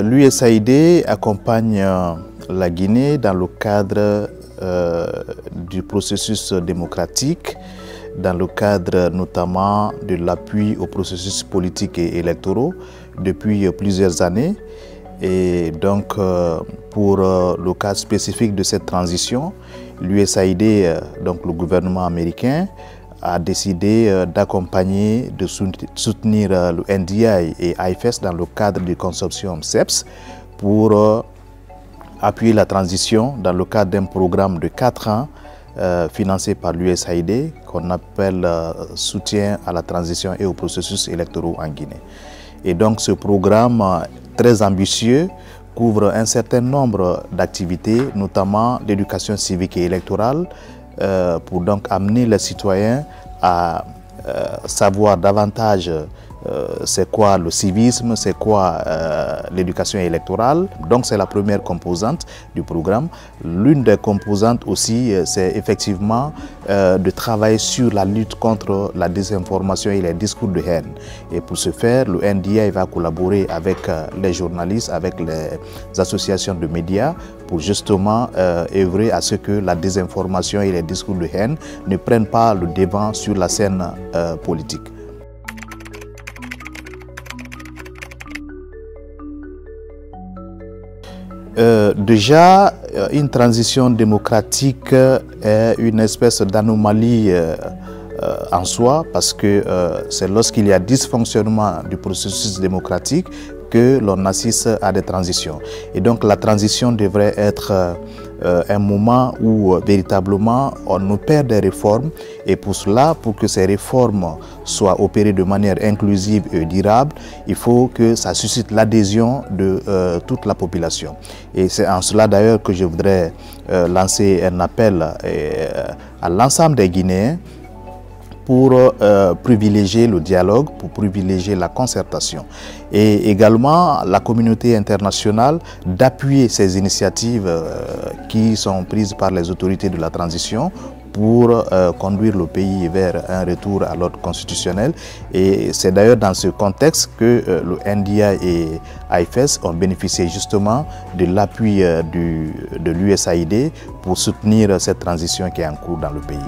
L'USAID accompagne la Guinée dans le cadre du processus démocratique, dans le cadre notamment de l'appui au processus politique et électoraux depuis plusieurs années. Et donc, pour le cas spécifique de cette transition, l'USAID, donc le gouvernement américain, a décidé d'accompagner, de soutenir le NDI et IFES dans le cadre du consortium CEPS pour appuyer la transition dans le cadre d'un programme de 4 ans financé par l'USAID qu'on appelle soutien à la transition et aux processus électoraux en Guinée. Et donc ce programme très ambitieux couvre un certain nombre d'activités, notamment l'éducation civique et électorale, pour donc amener les citoyens à savoir davantage c'est quoi le civisme, c'est quoi l'éducation électorale. Donc c'est la première composante du programme. L'une des composantes aussi, c'est effectivement de travailler sur la lutte contre la désinformation et les discours de haine. Et pour ce faire, le NDI va collaborer avec les journalistes, avec les associations de médias pour justement œuvrer à ce que la désinformation et les discours de haine ne prennent pas le devant sur la scène politique. Déjà, une transition démocratique est une espèce d'anomalie en soi parce que c'est lorsqu'il y a dysfonctionnement du processus démocratique que l'on assiste à des transitions. Et donc la transition devrait être un moment où véritablement on opère des réformes et pour cela, pour que ces réformes soient opérées de manière inclusive et durable, il faut que ça suscite l'adhésion de toute la population. Et c'est en cela d'ailleurs que je voudrais lancer un appel à l'ensemble des Guinéens pour privilégier le dialogue, pour privilégier la concertation. Et également la communauté internationale d'appuyer ces initiatives qui sont prises par les autorités de la transition pour conduire le pays vers un retour à l'ordre constitutionnel. Et c'est d'ailleurs dans ce contexte que le NDI et IFES ont bénéficié justement de l'appui de l'USAID pour soutenir cette transition qui est en cours dans le pays.